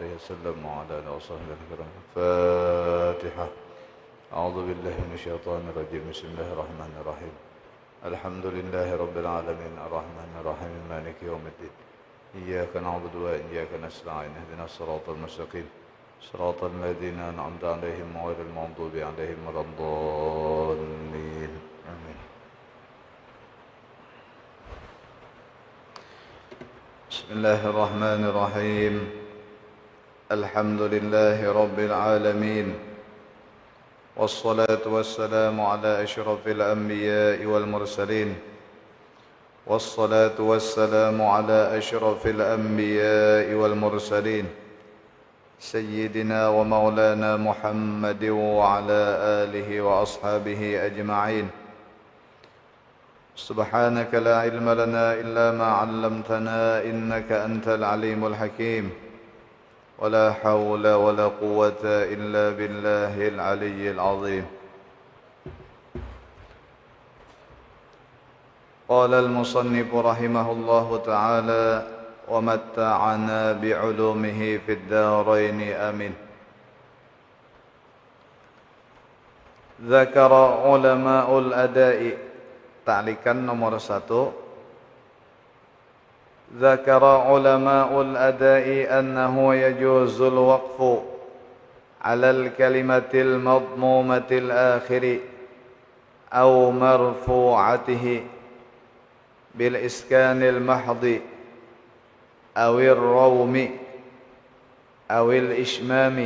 عليه وسلم وعلى آله وصحبه الكرام. الفاتحة. أعوذ بالله من الشيطان الرجيم. بسم الله الرحمن الرحيم. الحمد لله رب العالمين الرحمن الرحيم مالك يوم الدين. إياك نعبد وإياك نستعين. اهدنا الصراط المستقيم صراط الذين أنعمت عليهم غير المغضوب عليهم ولا الضالين. آمين. بسم الله الرحمن الرحيم. الحمد لله رب العالمين والصلاة والسلام على أشرف الأنبياء والمرسلين والصلاة والسلام على أشرف الأنبياء والمرسلين سيدنا ومولانا محمد وعلى آله وأصحابه أجمعين. سبحانك لا علم لنا إلا ما علمتنا إنك أنت العليم الحكيم. ولا حول ولا قوة إلا بالله العلي العظيم. قال المصنف رحمه الله تعالى: ومتعنا بعلومه في الدارين آمين. ذكر علماء الأداء. Ta'likan nomor 1. ذكر علماء الأداء أنه يجوز الوقف على الكلمة المضمومة الآخر أو مرفوعته بالإسكان المحض أو الروم أو الإشمام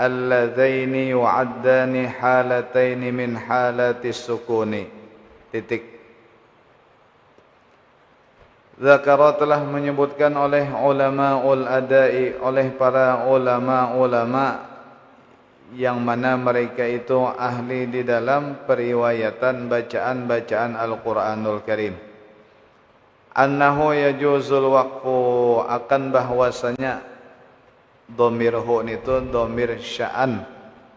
اللذين يعدان حالتين من حالات السكون. Zakara telah menyebutkan oleh ulamaul adai, oleh para ulama-ulama yang mana mereka itu ahli di dalam periwayatan bacaan-bacaan Al-Qur'anul Karim. Annahu yajuzul waqfu, akan bahwasanya dhamir hu itu dhamir sya'an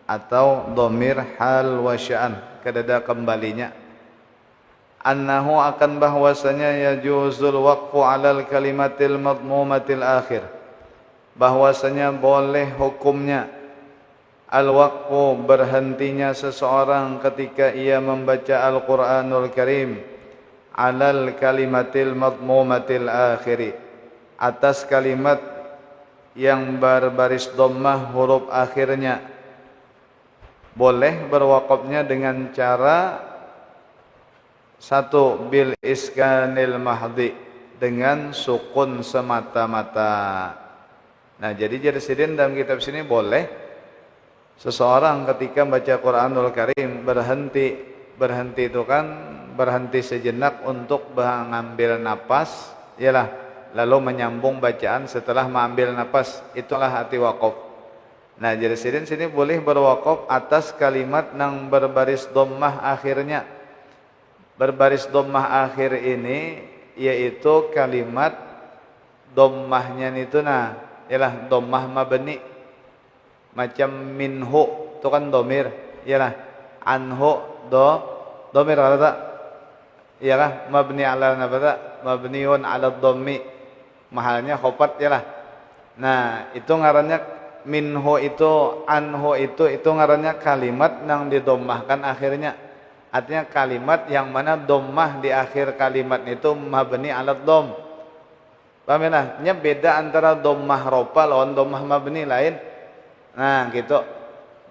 atau dhamir hal wa sya'an, kedada kembalinya. Annahu, akan bahwasanya yajuzul waqfu alal kalimatil madmumatil akhir, bahwasanya boleh hukumnya al-waqfu, berhentinya seseorang ketika ia membaca Al-Qur'anul Karim, alal kalimatil madmumatil akhiri, atas kalimat yang berbaris dhammah huruf akhirnya. Boleh berwaqafnya dengan cara 1. Bil iskanil mahdi, dengan sukun semata-mata. Nah, jadi sidin dalam kitab sini boleh seseorang ketika baca Qur'anul Karim berhenti itu kan berhenti sejenak untuk mengambil napas, ialah lalu menyambung bacaan setelah mengambil napas, itulah arti waqaf. Nah, jadi sidin sini boleh berwaqaf atas kalimat yang berbaris dhammah akhirnya. Berbaris dhammah akhir ini yaitu kalimat dhammahnya itu ialah dhammah mabni, macam minhu itu kan dhamir, ialah anhu dhamir ada, ialah mabni ala nabata, mabniun ala dhammi, mahalnya khopat ialah. Nah, itu ngarannya minhu, itu anhu, itu ngarannya kalimat yang didommahkan akhirnya. Artinya kalimat yang mana dhammah di akhir kalimat itu mabni ala dhamm. Paham ya? Nya beda antara dhammah rofa lawan dhammah mabni lain. Nah, gitu.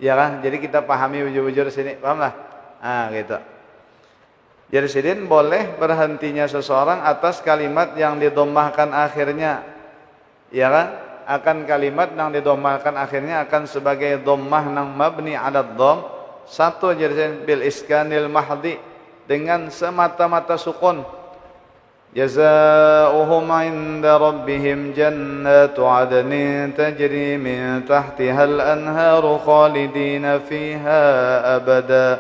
Ya kan? Jadi kita pahami bujur-bujur sini, paham lah? Nah, gitu. Jadi sidin boleh berhentinya seseorang atas kalimat yang didommahkan akhirnya. Ya kan? Akan kalimat yang didommahkan akhirnya akan sebagai dhammah nang mabni ala dhamm. 1. Jadi bil iskanil mahdi, dengan semata-mata sukun. Jazaohum 'inda rabbihim jannatu 'adnin tajri min tahtihal anharu khalidina fiha abada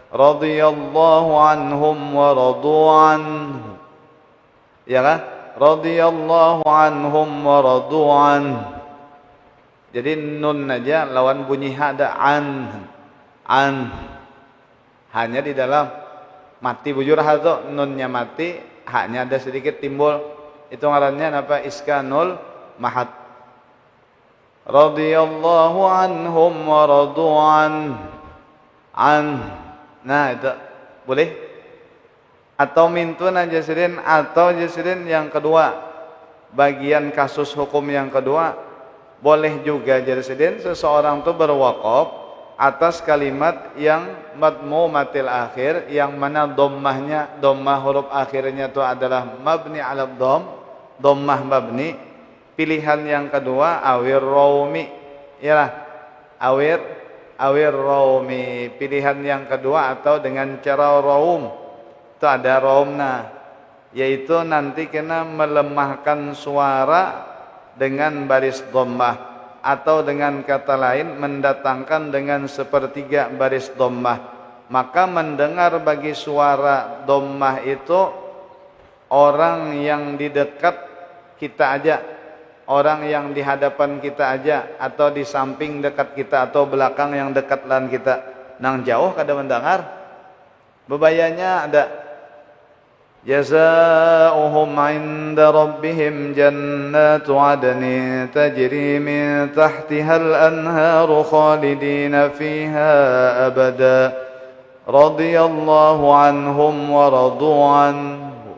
radhiyallahu anhum wa radu anhu. Ya kan? Radhiyallahu anhum wa radu anhu. Jadi nun aja lawan bunyi hada an, hanya di dalam mati bujur hado, nunnya mati, haknya ada sedikit timbul, itu ngarannya apa? Iskanul mahad. radhiyallahu anhum wa radu'an an. Nah itu boleh. Atau mintun aja sidin, atau jasirin yang kedua, bagian kasus hukum yang kedua, boleh juga jasirin seseorang tuh berwakaf atas kalimat yang madmumatil akhir, yang mana dhammahnya, dhammah huruf akhirnya itu adalah mabni ala dhamm, dhammah mabni. Pilihan yang kedua awir raumi, ya, awir raumi. Pilihan yang kedua atau dengan cara raum, itu ada raumna, yaitu nanti kena melemahkan suara dengan baris dhammah, atau dengan kata lain mendatangkan dengan sepertiga baris dhammah. Maka mendengar bagi suara dhammah itu orang yang di dekat kita aja, orang yang di hadapan kita aja, atau di samping dekat kita, atau belakang yang dekat lan kita. Nang jauh kada mendengar, bebayanya ada. Jazaohum 'inda rabbihim jannatu 'adnin tajri min tahtiha al-anharu khalidina fiha abada radhiyallahu anhum wa radu anhu.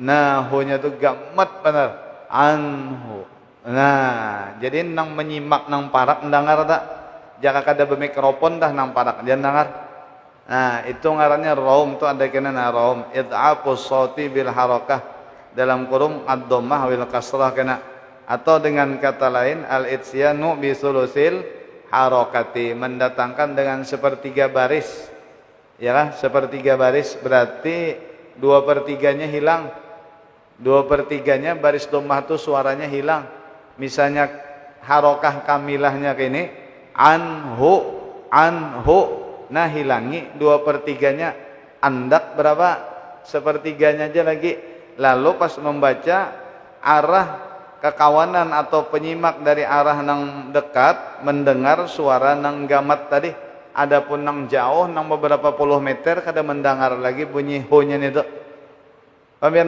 Nah, hunya tu gamat benar, anhu. Nah, jadi nang menyimak nang parak mendengar tak? Jaka kada bermikrofon dah nang parak jangan dengar. Nah, itu ngarannya raum, tu ada kena raum, id'afus shauti bil harakah, dalam kurung ad-dhammah wal kasrah kena. Atau dengan kata lain al-itsyanu bi sulusil harakati, mendatangkan dengan sepertiga baris. Ya kan? Sepertiga baris berarti 2/3-nya hilang. 2/3-nya baris dhammah tu suaranya hilang. Misalnya harakah kamilahnya kini anhu, anhu. Nah, hilangi 2/3-nya, andak berapa? Sepertiganya aja lagi. Lalu pas membaca, arah kekawanan atau penyimak dari arah nang dekat mendengar suara nang gamat tadi. Adapun nang jauh nang beberapa puluh meter kada mendengar lagi bunyi hu-nya itu. Paham ya?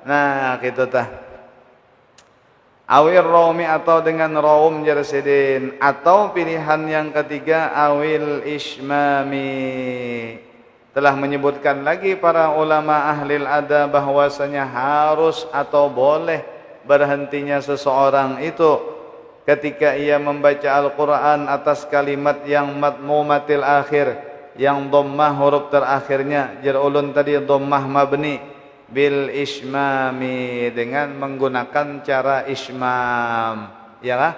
Nah, gitu tah. Awil raumi, atau dengan raum jarsidin. Atau pilihan yang ketiga awil ismami. Telah menyebutkan lagi para ulama ahlil ada bahwasanya harus atau boleh berhentinya seseorang itu ketika ia membaca Al-Quran atas kalimat yang madmumatil akhir, yang dhammah huruf terakhirnya, jar ulun tadi dhammah mabni, bil ismami, dengan menggunakan cara ismam, ya lah.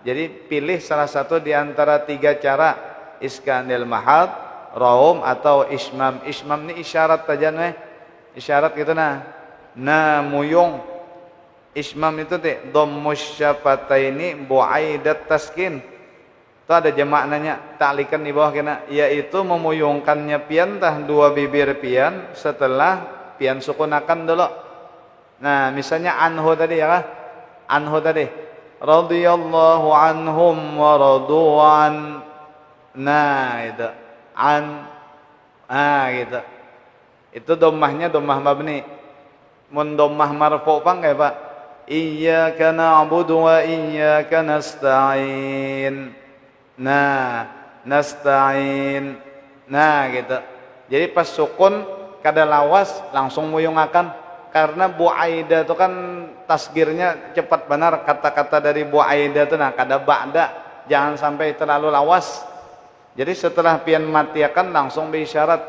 Jadi pilih salah satu di antara tiga cara, iskanil mahad, raum, atau ismam. Ismam ni isyarat aja nih, isyarat gitu nah. Nah, muyung. Ismam itu dhammus syafataini buaidat taskin. Itu ada jamaknanya, taklikan di bawah kena, yaitu memuyungkannya pian tah dua bibir pian setelah pian sukunakan dulu. Nah, misalnya anhu tadi ya kan? Anhu tadi radhiyallahu anhum wa radu'an. Nah, itu an. Ah, gitu. Itu dhammahnya dhammah mabni. Mun dhammah marfu apa enggak, Pak? Iyyaka na'budu wa iyyaka nasta'in. Nah, nasta'in. Nah, gitu. Jadi pas sukun kada lawas langsung muyungakan, karena buaida itu kan tasgirnya cepat benar, kata-kata dari buaida itu nah kada ba'da, jangan sampai terlalu lawas. Jadi setelah pian matiakan langsung berisyarat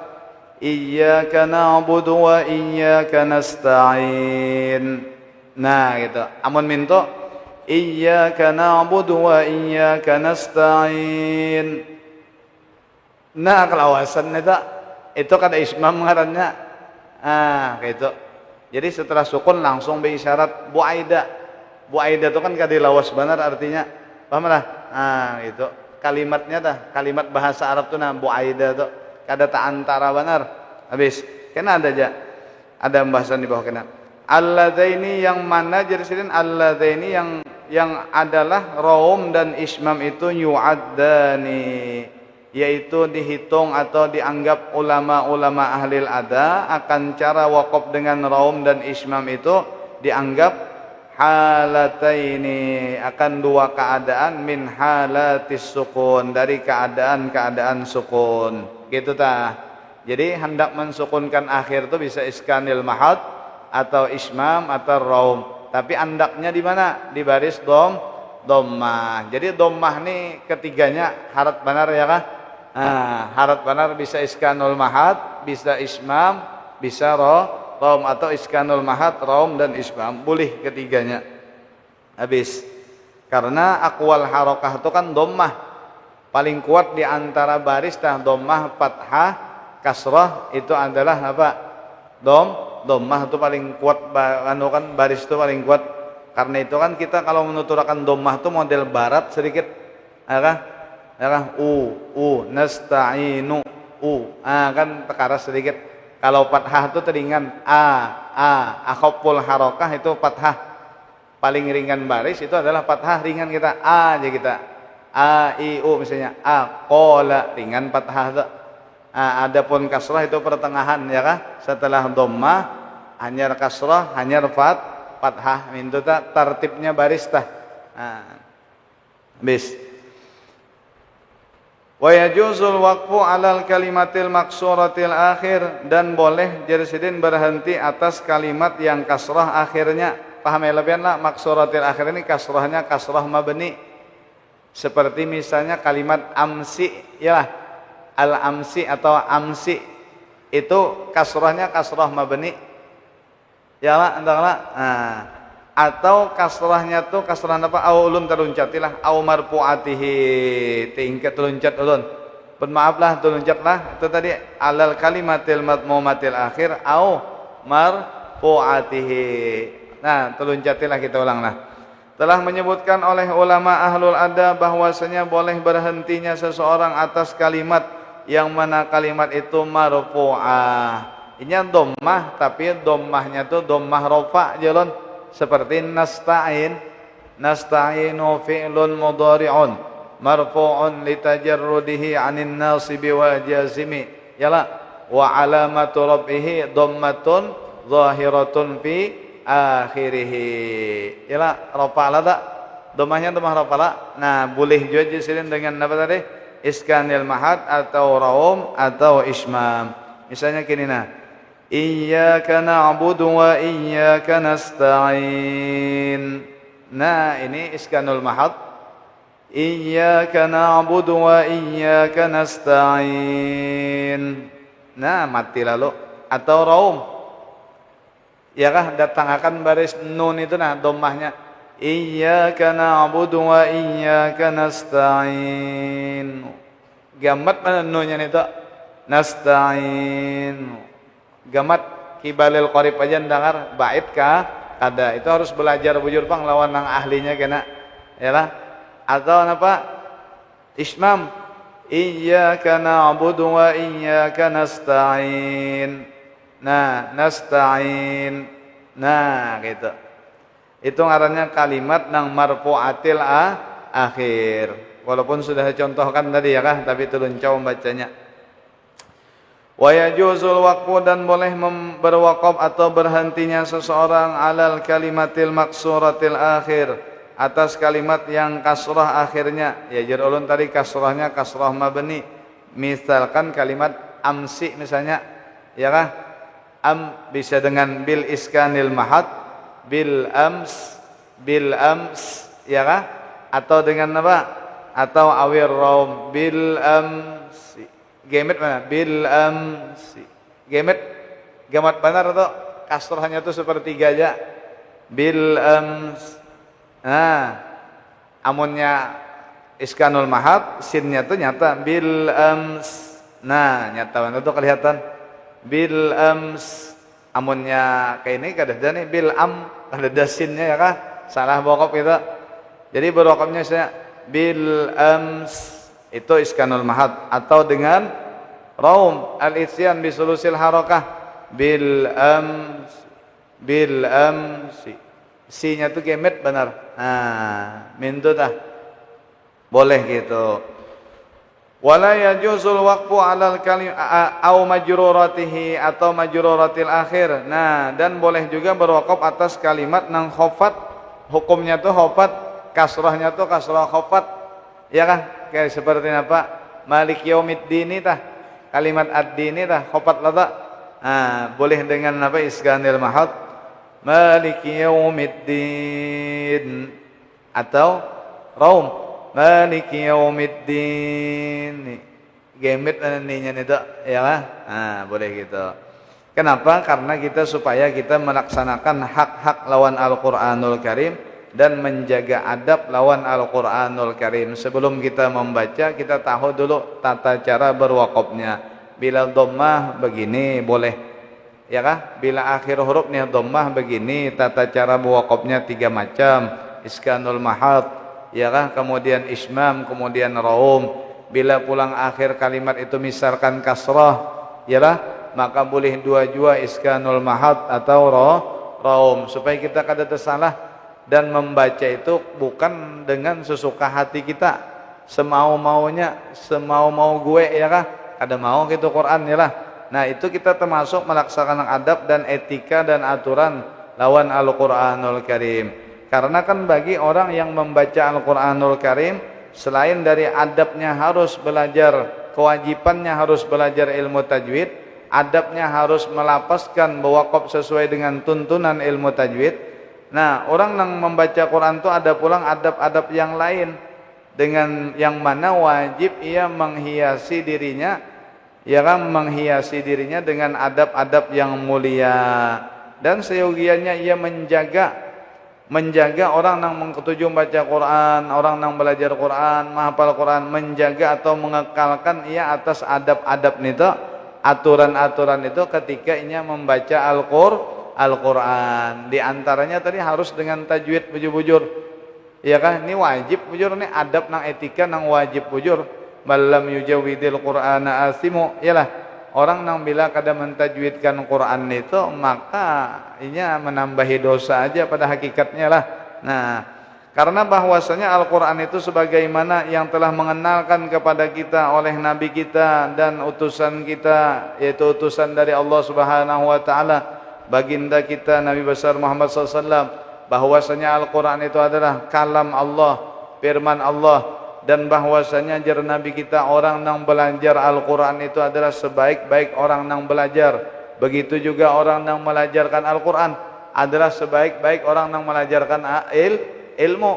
iyyaka na'budu wa iyyaka nasta'in. Nah, gitu. Amun minto iyyaka na'budu wa iyyaka nasta'in. Nah, kelawasan itu kada ismam ngarannya. Ah, gitu. Jadi setelah sukun langsung berisyarat buaida. Buaida itu kan kada lawas benar artinya. Paham lah? Ah, gitu. Kalimatnya dah, kalimat bahasa Arab tuh nah buaida tuh kada tak antara benar. Habis. Kena ada aja. Ada pembahasan di bawah kena. Alladzaini, yang mana jadiin alladzaini yang adalah raum dan ismam itu yu'addani, yaitu dihitung atau dianggap ulama-ulama ahlil ada akan cara wakaf dengan raum dan ismam itu dianggap halataini, akan dua keadaan, min halatis sukun, dari keadaan-keadaan sukun. Gitu tah. Jadi hendak mensukunkan akhir itu bisa iskanil mahad atau ismam atau raum. Tapi andaknya di mana? Di baris dhammah. Jadi dhammah nih ketiganya harat benar ya kah? Harat benar bisa iskanul mahad, bisa ismam, bisa raum, atau iskanul mahad, raum dan ismam, boleh ketiganya. Habis. Karena akwal harokah itu kan dhammah. Paling kuat di antara baris tah dhammah, fathah, kasrah itu adalah apa? Dhammah itu paling kuat, kan baris itu paling kuat. Karena itu kan kita kalau menuturkan dhammah itu model barat sedikit, ya nasta'inu kan tekaras sedikit. Kalau fathah itu teringan akhaful harokah itu fathah. Paling ringan baris itu adalah fathah, ringan kita aja kita. I u misalnya qala ringan fathah itu. Adapun kasrah itu pertengahan ya kah? Setelah dhammah hanyar kasrah, hanyar fathah. Itu tartibnya baris tah. Bis. Wa yajuzul waqfu 'alal kalimatil maksuratil akhir, dan boleh jersidin berhenti atas kalimat yang kasrah akhirnya. Paham ya lebihan lah, maksuratil akhir ini kasrahnya kasrah mabni. Seperti misalnya kalimat amsi, ya al-amsi atau amsi itu kasrahnya kasrah mabni. Ya lah, entahlah. Atau kasrahnya tuh kasrah apa? Aulun teruncatilah, au marfu'atihi tingkat teluncat ulun. Maaf lah teluncat lah. Itu tadi alal kalimatil madmumatil akhir au marfu'atihi. Nah, teluncatilah kita ulang lah. Telah menyebutkan oleh ulama ahlul adab bahwasanya boleh berhentinya seseorang atas kalimat yang mana kalimat itu marfu'ah. Ini dhammah, tapi dhammahnya tuh dhammah rafa jalan. Seperti nasta'inu fi'lun mudhari'un marfu'un litajarrudihi 'anil nasibi wa jazimi, yala wa 'alamatu rabbih dhammatun zahiratun fi akhirih, yala rafa la, dhammahnya dhammah rafa la. Nah, boleh juga disilin dengan apa tadi? Iskanil mahad atau raum atau ismam. Misalnya gini nah, iyyaka na'budu wa iyyaka nasta'in. Nah, ini iskanul mahad. Iyyaka na'budu wa iyyaka nasta'in. Nah, mati lalu. Atau raum. Ya kah, datangkan baris nun itu nah dhammahnya. Iyyaka na'budu wa iyyaka nasta'in. Gamat mana nunnya itu? Nasta'in. Gamat kibalil qarib aja dengar bait ka kada, itu harus belajar bujur pang lawan nang ahlinya kena yalah. Atau apa? Ismam, iyyaka na'budu wa iyyaka nasta'in. Nah, nasta'in. Nah, gitu. Itu ngarannya kalimat nang marfu'atil akhir. Walaupun sudah dicontohkan tadi ya kah, tapi turun cau bacanya. Wa yajuzul waqfu, dan boleh berwaqaf atau berhentinya seseorang alal kalimatil maksuratil akhir, atas kalimat yang kasrah akhirnya. Ya jar ulun tadi kasrahnya kasrah mabni. Misalkan kalimat amsi misalnya, ya kah? Bisa dengan bil iskanil mahad, bil ams, ya kah? Atau dengan apa? Atau awir raum, bil amsi. Gemet mana? Bil amsi. Gemet gamat benar atau kasrahnya itu sepertiga aja. Bil ams. Nah, amunnya iskanul mahad, sinnya itu nyata bil ams. Nah, nyata mana itu kelihatan bil ams. Amunnya kayak ini kada nih bil kada sinnya ya kah? Salah bokop itu. Jadi berwakafnya saya bil ams. Itu iskanul mahad. Atau dengan raum al-isyan bisulusil harakah bil amsi. Si-nya tuh gemet benar. Nah, mintu tah. Boleh gitu. Wala yajuzul waqfu 'alal kalim au majruratihi atau majruratil akhir. Nah, dan boleh juga berwaqaf atas kalimat nang khafat hukumnya tuh khafat, kasrahnya tuh kasrah khafat, ya kan? Kayak seperti apa? Malik yaumiddin tah, kalimat ad-dini tah khafat lada. Boleh dengan apa? Iskanil mahad, Malik yaumiddin, atau raum Malik yaumiddin. Gemit aninya itu, ya kan? Boleh gitu. Kenapa? Karena kita supaya kita melaksanakan hak-hak lawan Al-Qur'anul Karim dan menjaga adab lawan Al-Qur'anul Karim. Sebelum kita membaca, kita tahu dulu tata cara berwaqafnya. Bila dhammah begini boleh, ya kan? Bila akhir hurufnya dhammah begini, tata cara berwaqafnya 3 macam. Iskanul mahad, ya kan? Kemudian ismam, kemudian raum. Bila pulang akhir kalimat itu misalkan kasrah, ya lah, maka boleh 2 jua iskanul mahad atau raum, supaya kita kada tersalah dan membaca itu bukan dengan sesuka hati kita, semau-maunya, semau-mau gue, ya kah? Kada mau gitu Quran, ya lah. Nah, itu kita termasuk melaksanakan adab dan etika dan aturan lawan Al-Qur'anul Karim. Karena kan bagi orang yang membaca Al-Qur'anul Karim, selain dari adabnya harus belajar, kewajibannya harus belajar ilmu tajwid, adabnya harus melapaskan berwaqaf sesuai dengan tuntunan ilmu tajwid. Nah, orang yang membaca Quran itu ada pulang adab-adab yang lain, dengan yang mana wajib ia menghiasi dirinya, ya kan, menghiasi dirinya dengan adab-adab yang mulia, dan seyogianya ia menjaga orang yang mengketujuh membaca Quran, orang yang belajar Quran, menghafal Quran, menjaga atau mengekalkan ia atas adab-adab itu, aturan-aturan itu ketika ia membaca Al-Quran. Di antaranya tadi harus dengan tajwid bujur-bujur, ya kan? Ini wajib bujur, ini adab nang etika nang wajib bujur. Malam yujawidil Qur'ana asimu, yalah. Orang yang bila kada mentajwidkan Quran itu, maka inya menambahi dosa aja pada hakikatnya lah. Nah, karena bahwasanya Al-Quran itu sebagaimana yang telah mengenalkan kepada kita oleh Nabi kita dan utusan kita, yaitu utusan dari Allah Subhanahu wa Ta'ala, baginda kita Nabi besar Muhammad SAW, bahwasanya Al-Quran itu adalah kalam Allah, firman Allah, dan bahwasanya jar Nabi kita orang yang belajar Al-Quran itu adalah sebaik-baik orang yang belajar. Begitu juga orang yang mengajarkan Al-Quran adalah sebaik-baik orang yang mengajarkan ilmu.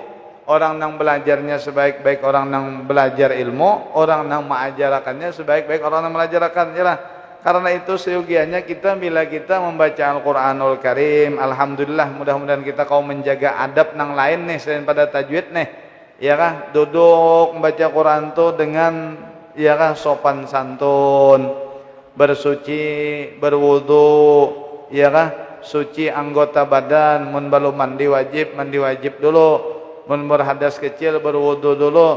Orang yang belajarnya sebaik-baik orang yang belajar ilmu, orang yang mengajarkannya sebaik-baik orang yang mengajarkan. Yalah. Karena itu seyogianya kita bila kita membaca Al-Quranul Karim, alhamdulillah, mudah-mudahan kita kau menjaga adab nang lain nih selain pada tajwid nih. Ya kah, duduk membaca Quran itu dengan, ya kah, sopan santun, bersuci, berwudu, ya kah, suci anggota badan. Mun belum mandi wajib dulu. Mun berhadas kecil berwudu dulu,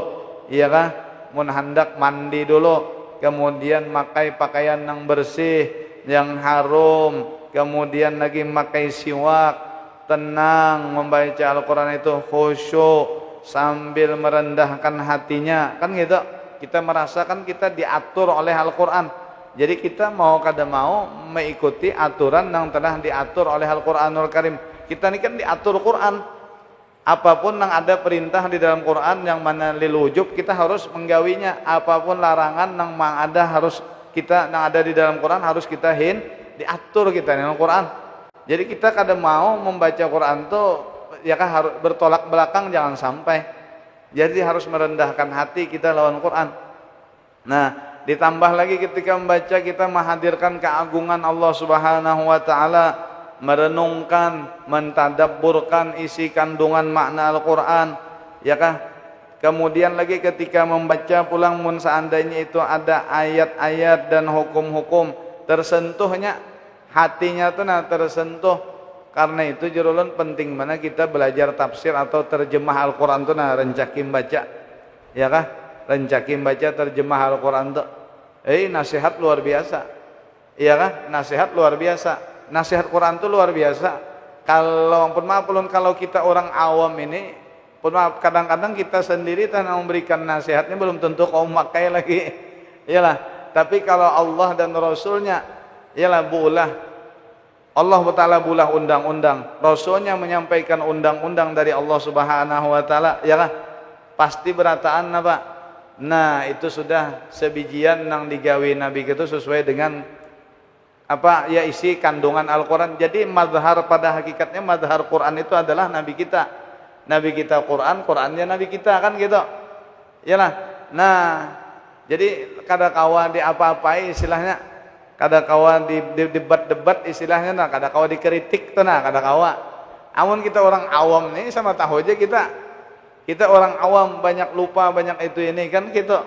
ya kah, mun hendak mandi dulu. Kemudian makai pakaian yang bersih, yang harum, kemudian lagi makai siwak, tenang membaca Al-Quran itu khusyuk sambil merendahkan hatinya, kan gitu. Kita merasakan kita diatur oleh Al-Quran. Jadi kita mau kada mau mengikuti aturan yang telah diatur oleh Al-Quranul Karim. Kita ini kan diatur Quran. Apapun yang ada perintah di dalam Quran yang mana lil wujub, kita harus menggawinya. Apapun larangan yang ada harus kita, yang ada di dalam Quran harus kita diatur kita dalam Quran. Jadi kita kada mau membaca Quran tuh, ya kan, harus bertolak belakang, jangan sampai. Jadi harus merendahkan hati kita lawan Quran. Nah, ditambah lagi ketika membaca kita menghadirkan keagungan Allah Subhanahu wa Ta'ala, merenungkan, mentadabburkan isi kandungan makna Al-Quran, ya kan. Kemudian lagi ketika membaca pulang, mun seandainya itu ada ayat-ayat dan hukum-hukum, tersentuhnya hatinya tuh tersentuh. Karena itu jurulun penting mana kita belajar tafsir atau terjemah Al-Quran itu rencakim baca, ya kah, rencakim baca terjemah Al-Quran itu nasihat luar biasa, ya kah, nasihat luar biasa. Nasihat Quran itu luar biasa. Kalau pun maaf, kalau kita orang awam ini, pun maaf, kadang-kadang kita sendiri tanah memberikan nasihatnya belum tentu kau memakai lagi, yalah. Tapi kalau Allah dan Rasulnya, yalah, bulah Allah Ta'ala bulah undang-undang, Rasulnya menyampaikan undang-undang dari Allah Subhanahu Wa Ta'ala, ya kan? Pasti berataan apa? Nah itu sudah sebijian nang digawe Nabi itu sesuai dengan apa ya isi kandungan Al-Quran. Jadi madhar pada hakikatnya madhar Quran itu adalah Nabi kita. Nabi kita Quran, Qurannya Nabi kita, kan gitu. Yalah. Nah, jadi kada kawa di apa-apai istilahnya, kada kawa di debat-debat istilahnya, nah kada kawa dikritik tuh, nah kada kawa. Amun kita orang awam nih sama tahu aja kita orang awam banyak lupa banyak itu ini kan gitu.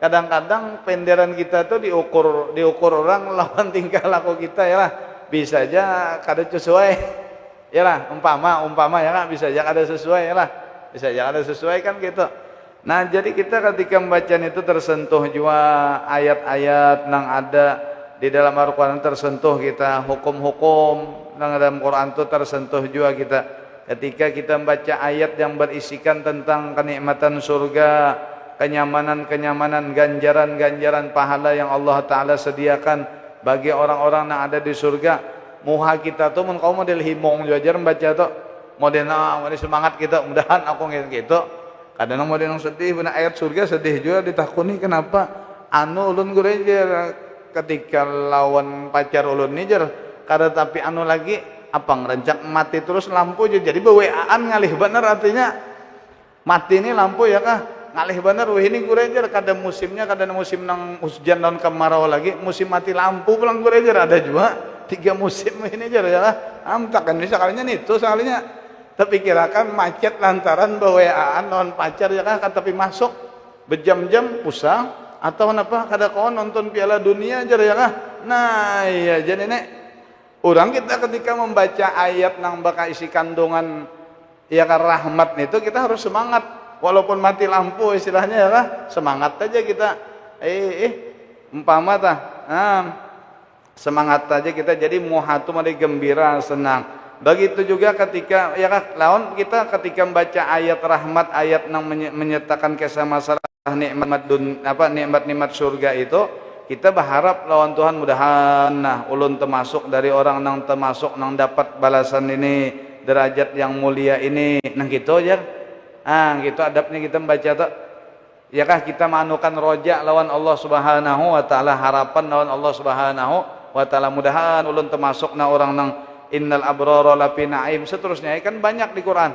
Kadang-kadang penderan kita tuh diukur orang lawan tingkah laku kita, ya lah. Bisa aja kada sesuai. Ya lah, umpama ya kan, bisa aja kada sesuai, ya lah. Bisa aja kada sesuai kan gitu. Nah, jadi kita ketika membacaan itu tersentuh juga ayat-ayat yang ada di dalam Al-Quran, tersentuh kita hukum-hukum yang dalam Quran itu tersentuh juga kita. Ketika kita membaca ayat yang berisikan tentang kenikmatan surga, kenyamanan-kenyamanan, ganjaran-ganjaran pahala yang Allah Ta'ala sediakan bagi orang-orang yang ada di surga, muha kita tuh kau model himong jajar membaca tuh model semangat kita, mudahan aku gitu. Kadang model yang sedih, benar ayat surga sedih juga ditakuni kenapa anu ulun gurejer ketika lawan pacar ulun nih jar kada tapi anu lagi apa ngerencak mati terus lampu jadi beweaan ngalih bener, artinya mati ini lampu ya kah ngalih bener. Wah ini gurejer kada musimnya, kada musim nang hujan dan kemarau lagi, musim mati lampu pulang gurejer ada juga 3 musim ini jar ya lah. Amtak kan bisa kalinya itu soalnya, tapi kirakan macet lantaran beweaan non pacar ya kah, tapi masuk berjam-jam pusang atau apa kada kawan nonton Piala Dunia jar ya kah. Nah iya jadi nek orang kita ketika membaca ayat nang bakal isi kandungan ya kan rahmat itu kita harus semangat walaupun mati lampu istilahnya ya kan, semangat aja kita umpama tah semangat aja kita, jadi muhatu mari gembira senang. Begitu juga ketika ya kan lawan kita ketika membaca ayat rahmat, ayat nang menyatakan kisah masalah nikmat surga itu, kita berharap lawan Tuhan mudahan nah ulun termasuk dari orang nang termasuk nang dapat balasan ini, derajat yang mulia ini, nah gitu aja. Gitu adabnya kita membaca tuh. Ya kah kita manukan roja lawan Allah Subhanahu wa taala, harapan lawan Allah Subhanahu wa taala mudahan ulun termasuk na orang nang innal abrara lafi naim, seterusnya kan banyak di Quran.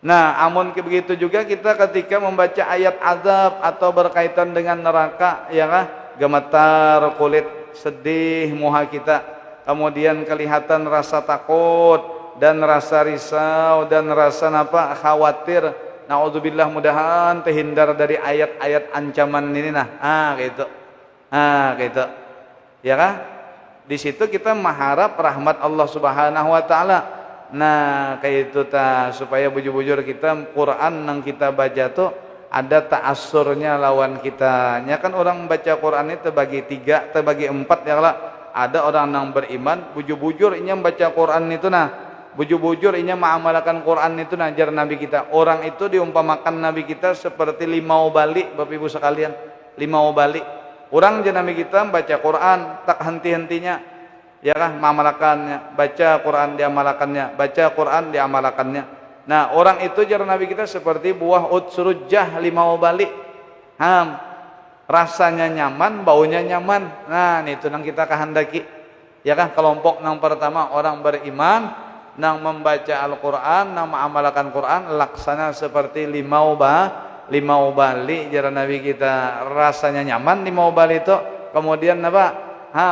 Nah, amun begitu juga kita ketika membaca ayat azab atau berkaitan dengan neraka ya kah, gemetar kulit, sedih muha kita, kemudian kelihatan rasa takut dan rasa risau dan rasa khawatir. Naudzubillah, mudahan terhindar dari ayat-ayat ancaman ini gitu. Gitu. Ya kah? Di situ kita mengharap rahmat Allah Subhanahu wa taala. Nah, kayak itu supaya bujur-bujur kita Quran yang kita baca tuh ada ta'assurnya lawan kita. Nya kan orang baca Quran itu terbagi 3, terbagi 4 ya lah. Ada orang yang beriman, bujur-bujur inya membaca Quran itu bujur-bujur inya mengamalkan Quran itu ajar Nabi kita. Orang itu diumpamakan Nabi kita seperti limau balik, Bapak Ibu sekalian. Limau balik. Orang je Nabi kita baca Quran tak henti-hentinya. Ya kah mengamalkannya, baca Quran diamalkannya, baca Quran diamalkannya. Nah, orang itu jar Nabi kita seperti buah utsrujah limau balik. Rasanya nyaman, baunya nyaman. Nah, itu nang kita kehendaki. Ya kah kelompok nang pertama orang beriman nang membaca Al-Quran, nang mengamalkan Quran laksana seperti limau bali jar Nabi kita, rasanya nyaman limau bali itu, kemudian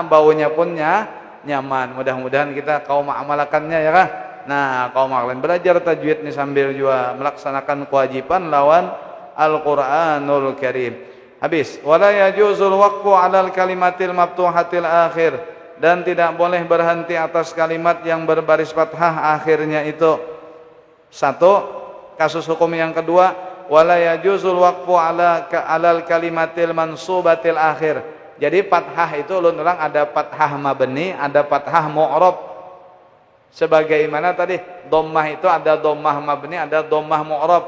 baunya pun nyaman. Mudah-mudahan kita kaum mengamalkannya ya kah. Nah, kaum lain belajar tajwid nih sambil juga melaksanakan kewajiban lawan Al-Quranul Karim. Habis, wala yajuzul waqfu 'alal kalimatil maftuhatil akhir, dan tidak boleh berhenti atas kalimat yang berbaris fathah akhirnya itu. Satu, kasus hukum yang kedua, wala yajuzul waqfu 'alal kalimatil mansubatil akhir. Jadi fathah itu ulun orang ada fathah mabni, ada fathah mu'rab. Sebagaimana tadi dhammah itu ada dhammah mabni, ada dhammah mu'rab.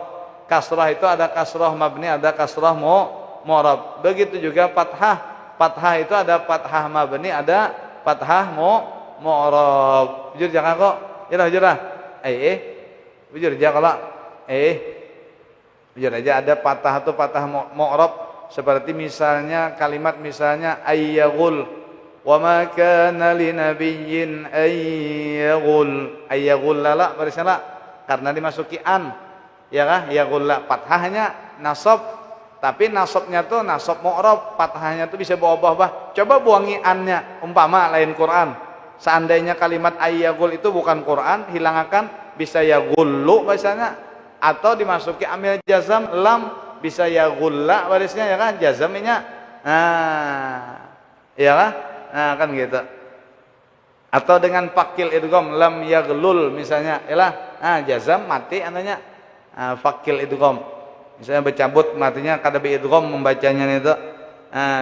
Kasrah itu ada kasrah mabni, ada kasrah mu'rab. Begitu juga fathah. Fathah itu ada fathah mabni, ada fathah mu'rab. Bujur jangan kok. Jurah. Bujur jangan kalau bujur aja ada patah atau patah mu'rab seperti misalnya kalimat misalnya ayyagul wa ma kana linabiyyin ayyagul lala barisnya karena dimasuki an ya kah yagulla fathahnya nasab tapi nasabnya tuh nasab mu'rab fathahnya tuh bisa berubah coba buangi annya umpama lain Quran seandainya kalimat ayyagul itu bukan Quran hilangkan bisa yagullu bahasanya atau dimasuki amil jazam lam bisa yagulla barisnya ya kan jazamnya ya kan kan gitu atau dengan fakil idgham lam yaglul misalnya ialah jazam mati ananya fakil idgham misalnya bercabut matinya kada bi idgham membacanya itu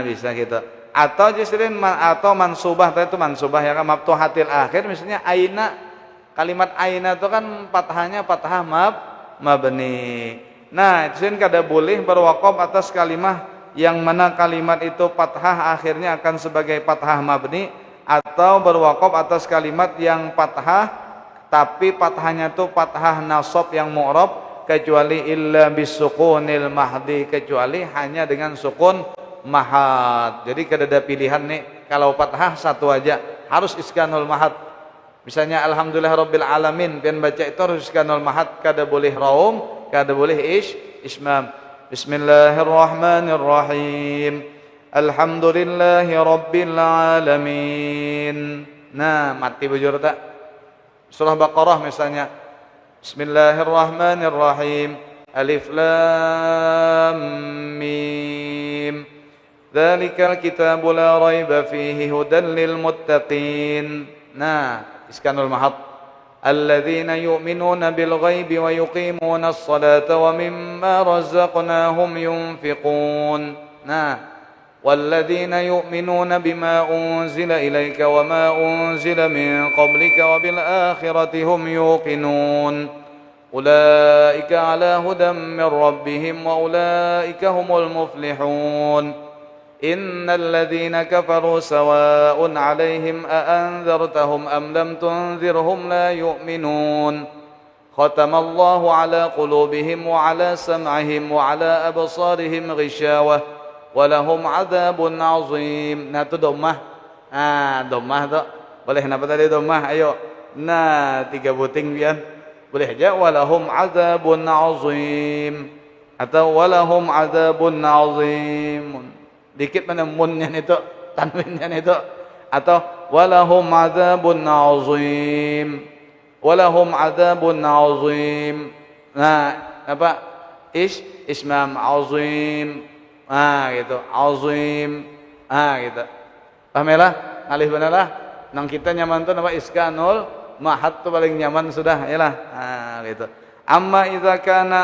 bisa gitu atau jisrin atau mansubah itu mansubah ya kan maftuhatil akhir misalnya aina kalimat aina itu kan fathahnya fathah mabni. Nah, itu kada boleh berwaqaf atas kalimat yang mana kalimat itu fathah akhirnya akan sebagai fathah mabni atau berwaqaf atas kalimat yang fathah tapi fathahnya itu fathah nasab yang mu'rab kecuali illa bisukunil mahdi kecuali hanya dengan sukun mahad. Jadi kada ada pilihan nih kalau fathah satu aja harus iskanul mahad. Misalnya alhamdulillah rabbil alamin pian baca itu harus iskanul mahad kada boleh raum kada boleh ismam. Bismillahirrahmanirrahim alhamdulillahi rabbil alamin. Nah mati bujur tak surah Baqarah misalnya Bismillahirrahmanirrahim alif lam mim dzalikal kitabu la raiba fihi hudan lil muttaqin. Nah iskanul mahad alladzina yu'minuna bil ghaibi wa yuqimuna as-salata wa mimma razaqnahum yunfiqun. Nah walladzina yu'minuna bima unzila ilaika wa ma unzila min qablika wa bil akhirati hum yuqinun ulaika ala hudan min rabbihim wa ulaika humul muflihun. Innal ladzina kafaru sawa'un 'alaihim a anzartahum am lam tunzirhum la yu'minun. Khatamallahu 'ala qulubihim wa 'ala sam'ihim wa 'ala absarihim ghishawah wa lahum 'adzabun 'azim. Nah itu dhammah. Dhammah tu. Boleh kenapa tadi dhammah? Ayo. Nah, 3 buting pian. Boleh aja wa lahum 'adzabun 'azim atau wa lahum 'adzabun 'azim. Dikit mana munnya itu tanwinnya itu atau walahum adzabun azim walahum adzabun azim. Nah apa ismam azim gitu azim gitu pamelah alif benalah nang kita nyaman tuh nama iskanul mahad tuh paling nyaman sudah yalah gitu. Amma idza kana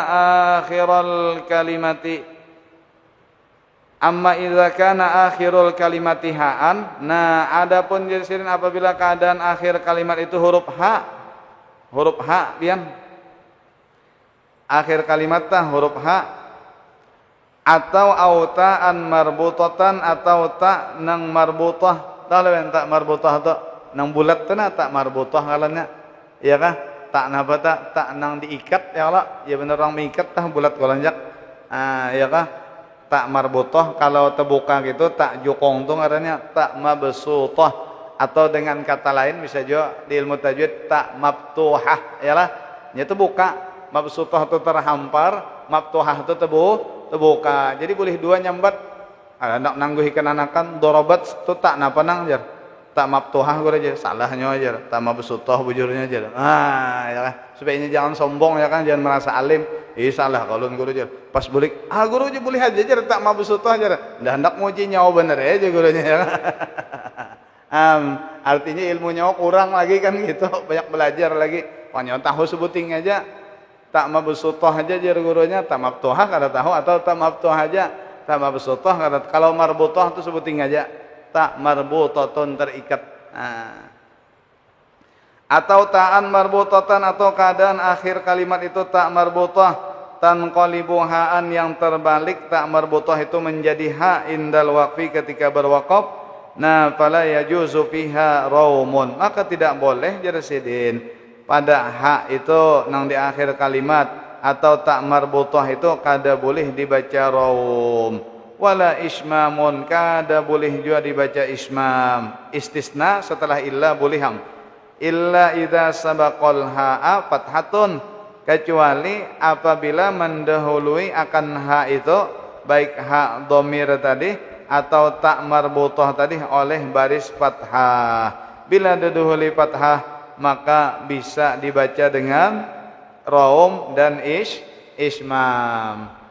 akhiral kalimati Amma idza kana akhirul kalimati ha'an. Nah, adapun jasirin apabila keadaan akhir kalimat itu huruf ha. Huruf ha pian. Akhir kalimat tah huruf ha atau autaan marbutatan atau ta nang marbutah. Tah lawan tak marbutah tu nang bulat tu na tak marbutah ngarannya. Iya kah? Tak napa tak nang diikat ya Allah. Ya bener orang mengikat tah bulat golanjak. Iya kah? Tak marbutah kalau terbuka gitu tak jukong tu ngarannya tak mabsutah atau dengan kata lain bisa juga di ilmu tajwid tak maftuhah yalah nya terbuka mabsutah tu terhampar maftuhah tu terbuka jadi boleh dua nyambat nak nangguhikeun anakan dorobat tu tak napa nang jar tak maftuhah gua aja salahnya aja tak mabsutah bujurnya aja yalah supaya ini jangan sombong ya kan jangan merasa alim salah kalau guru aja pas bulik guru aja boleh aja tak mabsutah aja dah hendak muji nyawa bener aja gurunya ya artinya ilmu nyawa kurang lagi kan gitu banyak belajar lagi pokoknya tahu sebuting aja tak mabsutah aja jar gurunya tak maftuhah kada tahu atau tak maftuhah aja tak mabsutah kada kalau marbutah tu sebuting aja tak marbutatun terikat atau ta'an marbutatan atau keadaan akhir kalimat itu tak marbutah tanqalibu ha'an yang terbalik tak marbutah itu menjadi ha indal waqfi ketika berwaqaf Nah, fala yajuzu fiha raumun, maka tidak boleh jarasidin pada ha itu nang di akhir kalimat atau tak marbutah itu kada boleh dibaca raum. Wala ismamun, kada boleh juga dibaca ismam. Istisna setelah illa boleh ham. Illa idza sabaqal ha'a fathatun, kecuali apabila mendahului akan ha itu baik ha dhamir tadi atau tak marbutah tadi oleh baris fathah. Bila didahului fathah maka bisa dibaca dengan raum dan ismam.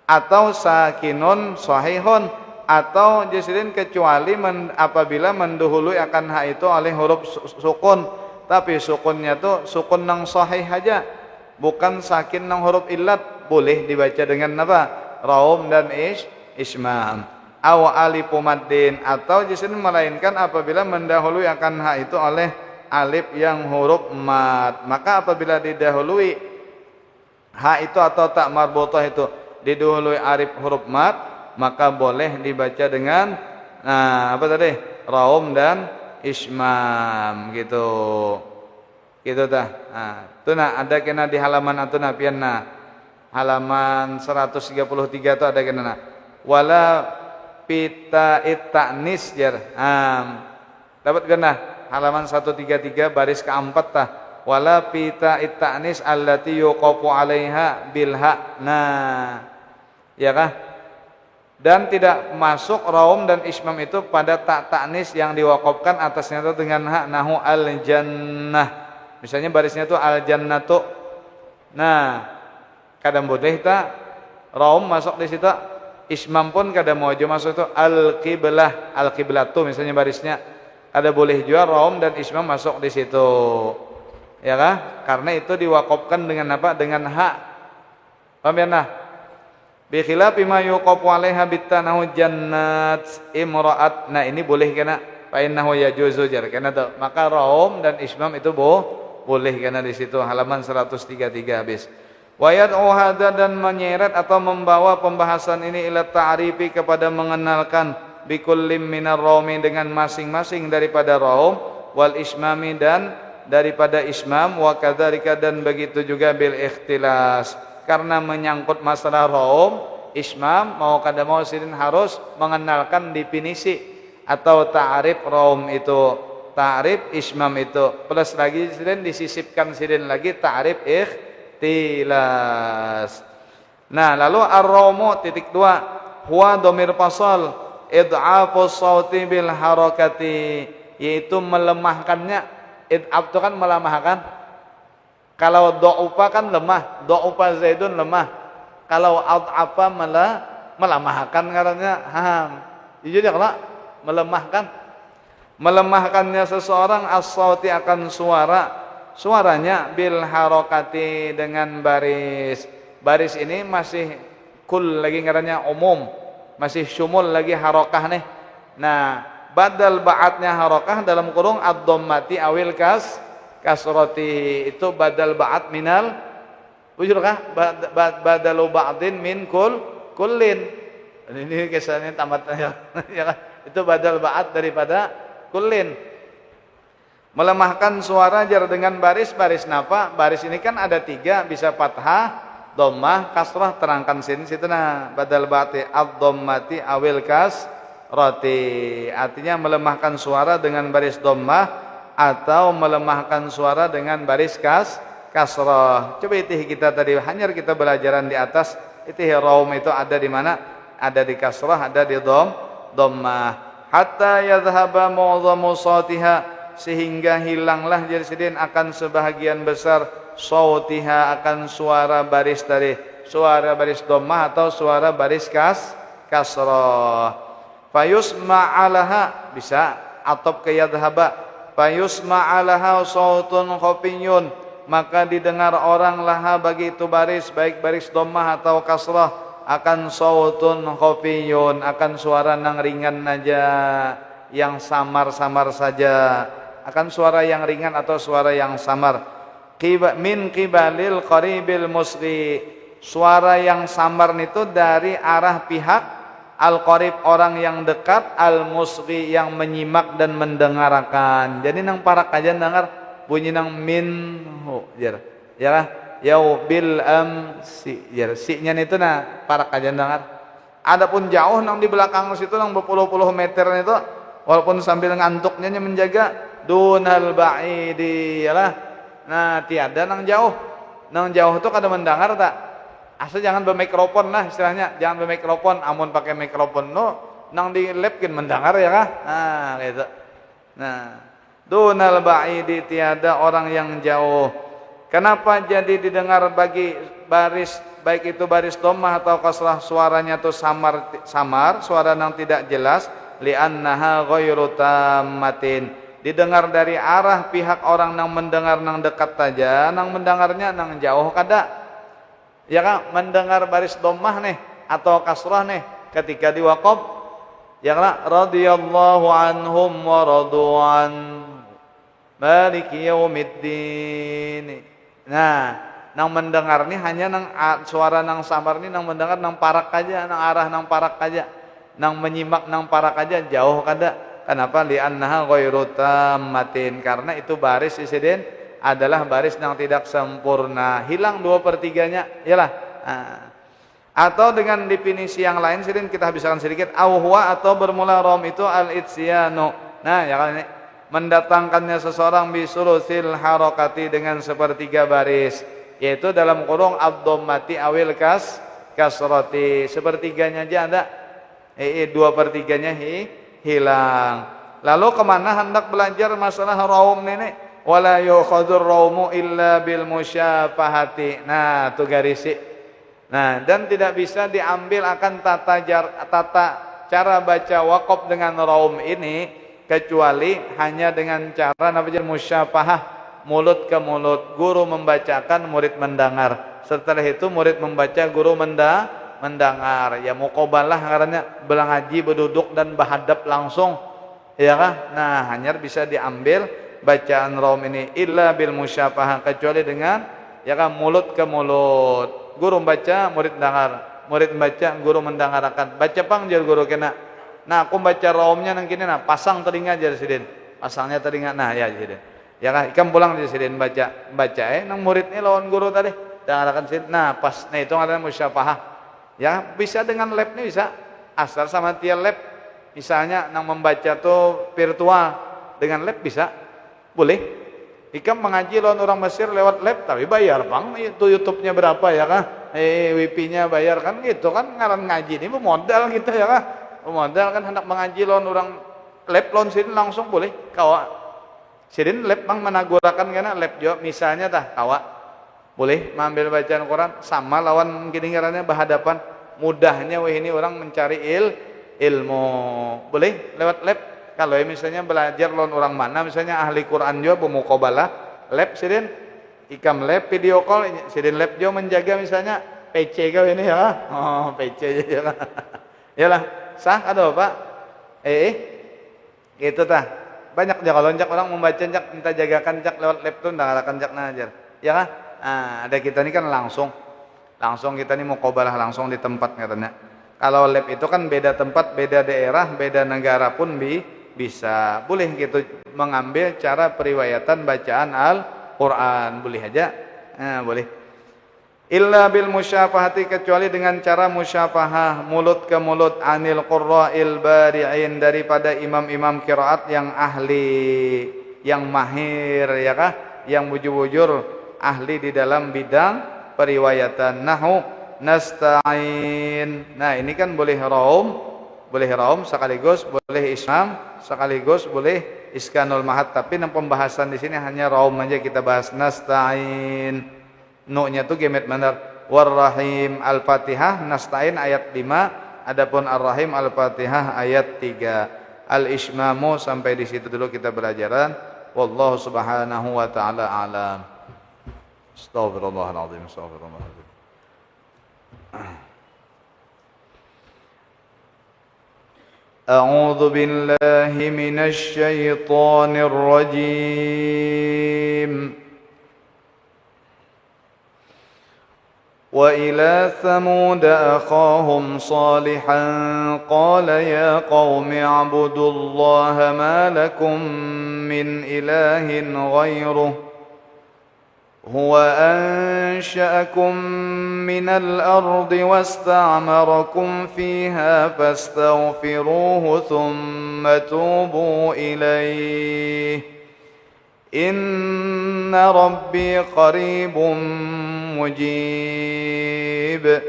Atau sakinun sahihun, atau jasirin kecuali apabila mendahului akan ha itu oleh huruf sukun, tapi sukunnya tuh sukun nang sahih aja, bukan sakin nang huruf illat, boleh dibaca dengan apa? Raum dan ismam. Aw alifu maddin, atau jasirin melainkan apabila mendahului akan ha itu oleh alif yang huruf mad, maka apabila didahului ha itu atau tak marbutah itu didahului alif huruf mad, maka boleh dibaca dengan apa tadi? Raum dan ismam gitu. Gitu tah. Nah, itu ada kena di halaman atuna pianna. Halaman 133 itu ada kena. Wala pita ta'nis jar. Dapat kena halaman 133 baris keempat tah. Wala pita ta'nis allati yuqafu 'alaiha bil ha. Nah, ya kah? Dan tidak masuk raum dan ismam itu pada tak ta'nis yang diwakafkan atasnya itu dengan ha, nahu al jannah. Misalnya barisnya itu al jannatu. Nah, kadang boleh tak raum masuk di situ, ismam pun kadang mau aja masuk itu al qiblah, al qiblatu misalnya barisnya. Ada boleh juga raum dan ismam masuk di situ. Ya kah? Karena itu diwakafkan dengan apa? Dengan ha. Paham ya nah? Bi khilafi ma yuqafu 'alaiha bitanahu jannat imra'at. Nah, ini boleh kena fa innahu yajuzu jar. Kena tuh. Maka raum dan ismam itu boleh kena di situ halaman 133 habis. Wa yad'u hadza, dan menyeret atau membawa pembahasan ini ila ta'rifi kepada mengenalkan bikullim minar raumi dengan masing-masing daripada raum wal ismami dan daripada ismam wa kadzalika, dan begitu juga bil ikhtilas. Karena menyangkut masalah raum, ismam mau kada mau sidin harus mengenalkan definisi atau ta'rif raum itu, ta'rif ismam itu, plus lagi sidin disisipkan sidin lagi ta'rif ikhtilas. Nah, lalu ar-raumu titik 2 huwa dhamir fasal id'afu sauti bil harakati, yaitu melemahkannya. Id'af itu kan melemahkan. Kalau do'ufa kan lemah, do'ufa zaidun lemah. Kalau ad'afa melemahkan karena jadi kalau melemahkan, melemahkannya seseorang as-sauti akan suaranya bil harakati dengan baris. Baris ini masih kul lagi ngarannya umum, masih syumul lagi harakah nih. Nah, badal ba'atnya harakah dalam kurung ad-dhammati awil kasrati, itu badal ba'at minal ujurkah badalu ba'din min kullin. Ini kisahnya tamatnya ya kan? Itu badal ba'at daripada kullin. Melemahkan suara jar dengan baris napa? Baris ini kan ada 3, bisa fathah, dhammah, kasrah, terangkan sin situ nah. Badal ba'ati ad-dhammati awil kasrati, artinya melemahkan suara dengan baris dhammah atau melemahkan suara dengan baris kasrah. Coba itih kita tadi hanya kita belajaran di atas, itih raum itu ada di mana? Ada di kasrah, ada di dhammah. Hatta yadhhaba mu'dhamu sautiha, sehingga hilanglah jadi akan sebahagian besar sautiha akan suara baris tadi, suara baris dhammah atau suara baris kasrah. Fayusma'alaha, bisa atop ke yadhhaba, fayusma'alaha sautun khafiyun, maka didengar orang laha bagi itu baris, baik baris dhammah atau kasrah, akan sautun khafiyun, akan suara nang ringan aja, yang samar-samar saja, akan suara yang ringan atau suara yang samar. Min qibalil qaribil musri, suara yang samar itu dari arah pihak al-qarib orang yang dekat, al-musghi yang menyimak dan mendengarkan. Jadi nang parak aja dengar bunyi nang minhu jar. Ya yau bil amsi jar. Si-nya itu nah parak aja dengar. Adapun jauh nang di belakang situ nang berpuluh-puluh meter itu walaupun sambil ngantuknya menjaga dunal ba'idi yalah. Nah tiada nang jauh. Nang jauh itu kada mendengar tak? Asal jangan bermikrofon lah istilahnya, jangan bermikrofon. Amun pakai mikrofon no, nang di lab kan mendengar ya kah? Nah gitu. Nah, dunal ba'idi tiada orang yang jauh. Kenapa jadi didengar bagi baris baik itu baris dhammah atau kasrah suaranya tuh samar, suara nang tidak jelas, li'annaha ghairu tammatin. Didengar dari arah pihak orang nang mendengar nang dekat saja, nang mendengarnya nang jauh kada. Ya kan, mendengar baris dhammah nih atau kasrah nih ketika diwaqaf, ya kan, radhiyallahu anhum wa radu'an maliki yaumiddin. Nah, nang mendengar nih hanya nang suara nang samar nih nang mendengar nang parak aja, nang arah nang parak aja, nang menyimak nang parak aja, jauh kada. Kenapa? Li'annaha ghairu tammatin, karena itu baris isiden adalah baris yang tidak sempurna, hilang 2/3-nya yalah. Atau dengan definisi yang lain sidin kita habiskan sedikit, auhwa atau bermula rom itu al-itsyanu. Nah ya kan ini mendatangkannya seseorang bisulusil harakati dengan 1/3 baris, yaitu dalam kurung ad-dhammati awil kasrati, 1/3-nya aja ada, 2/3-nya hilang. Lalu kemana hendak belajar masalah raum ini? Wala yukhadzur raumu illa bil musyafahati. Nah, tu garisi. Nah, dan tidak bisa diambil akan tata cara baca waqaf dengan raum ini kecuali hanya dengan cara namanya musyafahah, mulut ke mulut. Guru membacakan, murid mendengar. Setelah itu murid membaca, guru mendengar. Ya muqabalah karena belangaji berduduk dan berhadap langsung, ya kah? Nah hanya bisa diambil bacaan raum ini illa bil musyafahah, kecuali dengan ya kan mulut ke mulut. Guru membaca, murid dengar, murid membaca, guru mendengarkan. Baca pangjar guru kena. Nah aku baca raumnya nang kini nah pasang telinga jar sidin, pasangnya telinga. Nah ya sidin, ya kah? Ikam pulang jar sidin baca nang muridnya lawan guru tadi dengarkan sidin. Nah pas nah itu ngaranna musyafahah. Ya bisa dengan lab nih bisa, asal sama tiap lab. Misalnya nang membaca tuh virtual dengan lab bisa, boleh. Ikam mengaji lawan orang Mesir lewat lab, tapi bayar bang. Itu YouTube-nya berapa ya kah? WP-nya bayar kan gitu kan, ngaran ngaji ini modal gitu ya kah? Modal kan hendak mengaji lawan orang lab lawan sini langsung boleh. Kawa sidin lab bang menagurakan karena lab juga misalnya tah kawa. Boleh mengambil bacaan Quran sama lawan gini ngarannya berhadapan, mudahnya wah ini orang mencari ilmu. Boleh lewat lab. Kalau misalnya belajar lawan orang mana, misalnya ahli Quran juga bermuqabalah, lab sidin ikam lab video call, sidin lab juga menjaga misalnya PC kau ini ya. Oh PC ya lah. Yalah sah ada Pak. Gitu tah. Banyak jak kalau orang membaca jak minta jagakan jak lewat lab tuh ndangarakan jak najar. Ya kah? Nah, ada kita ini kan langsung kita ini mau muqabalah langsung di tempat katanya. Kalau lab itu kan beda tempat, beda daerah, beda negara pun bisa. Boleh gitu mengambil cara periwayatan bacaan Al-Qur'an, boleh aja. Nah, boleh. Illa bil musyafahati, kecuali dengan cara musyafahah mulut ke mulut, anil qurra'il bari'in, daripada imam-imam qiraat yang ahli, yang mahir ya kah, yang bujur-bujur ahli di dalam bidang periwayatan nahwu. Nasta'in. Nah, ini kan boleh raum sekaligus boleh isam, sekaligus boleh iskanul mahad, tapi yang pembahasan di sini hanya raum aja kita bahas. Nasta'in. Nu-nya tuh gemet benar. War-Rahim Al-Fatihah nasta'in ayat 5, adapun Ar-Rahim Al-Fatihah ayat 3. Al-Ismamu sampai di situ dulu kita belajaran. Wallahu subhanahu wa ta'ala alam. Astaghfirullahaladzim. A'udzu billahi minasy syaithanir rajim. وإلى ثمود أخاهم صالحا قال يا قوم اعبدوا الله ما لكم من إله غيره هو أنشأكم من الأرض واستعمركم فيها فاستغفروه ثم توبوا إليه إن ربي قريب مجيب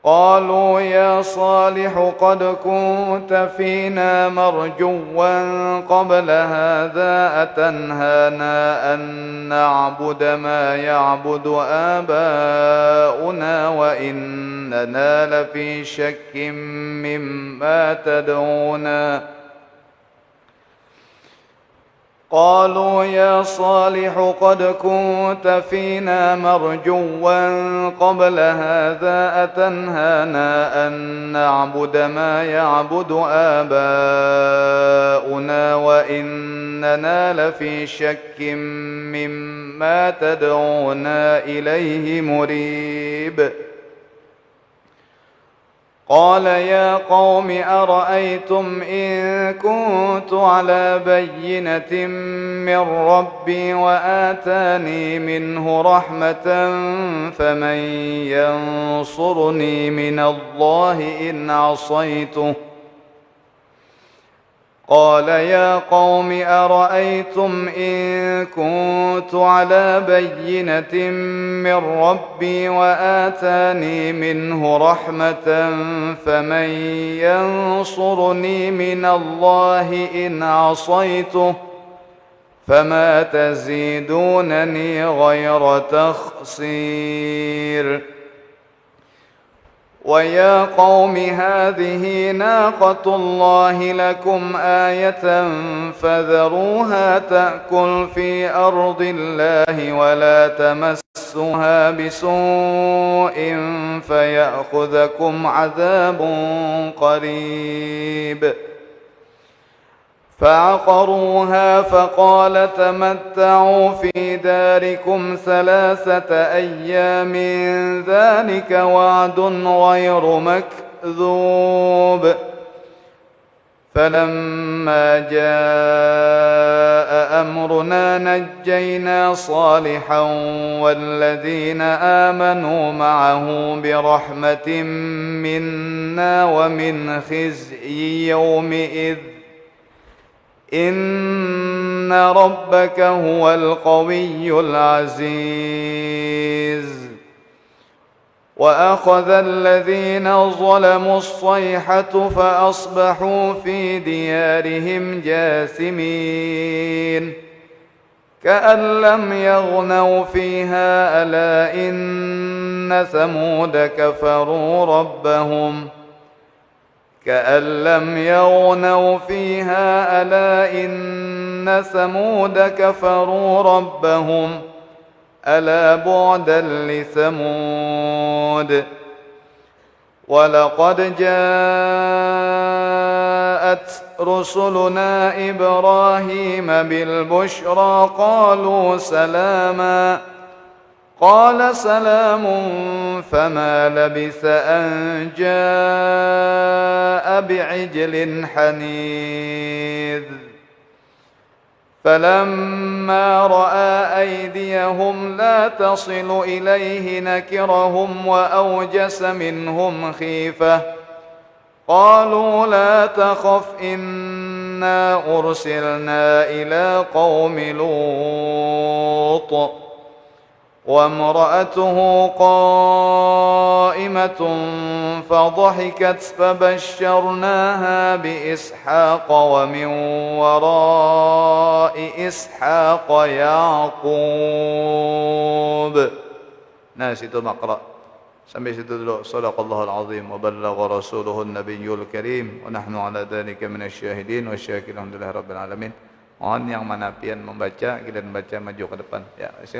قالوا يا صالح قد كنت فينا مرجوا قبل هذا أتنهانا أن نعبد ما يعبد آباؤنا وإننا لفي شك مما تدعونا قالوا يا صالح قد كنت فينا مرجوا قبل هذا أتنهانا أن نعبد ما يعبد آباؤنا وإننا لفي شك مما تدعونا إليه مريب قال يا قوم أرأيتم إن كنت على بينة من ربي وآتاني منه رحمة فمن ينصرني من الله إن عصيته قال يا قوم أرأيتم إن كنت على بينة من ربي وآتاني منه رحمة فمن ينصرني من الله إن عصيته فما تزيدونني غير تخسير ويا قوم هذه ناقة الله لكم آية فذروها تأكل في أرض الله ولا تمسوها بسوء فيأخذكم عذاب قريب فعقروها فقال تمتعوا في داركم 3 أيام ذلك وعد غير مكذوب فلما جاء أمرنا نجينا صالحا والذين آمنوا معه برحمة منا ومن خزي يومئذ إن ربك هو القوي العزيز وأخذ الذين ظلموا الصيحة فأصبحوا في ديارهم جاثمين كأن لم يغنوا فيها ألا إن ثمود كفروا ربهم كأن لم يغنوا فيها ألا إن ثمود كفروا ربهم ألا بعدا لثمود ولقد جاءت رسلنا إبراهيم بالبشرى قالوا سلاما قال سلام فما لبث أن جاء بعجل حنيذ فلما رأى أيديهم لا تصل إليه نكرهم وأوجس منهم خيفة قالوا لا تخف إنا أرسلنا إلى قوم لوط وامرأته قائمة فضحكت فبشرناها بإسحاق ومن وراء إسحاق يعقوب. Nah, situ maqra. Sampai situ dulu. Shadaqallahul azim wa ballagha rasuluhun nabiyyul karim wa nahnu ala dzalika minasyahidin wa syakirin alhamdulillahi rabbil alamin. Mohon yang mana pian membaca, kita baca maju ke depan. Ya.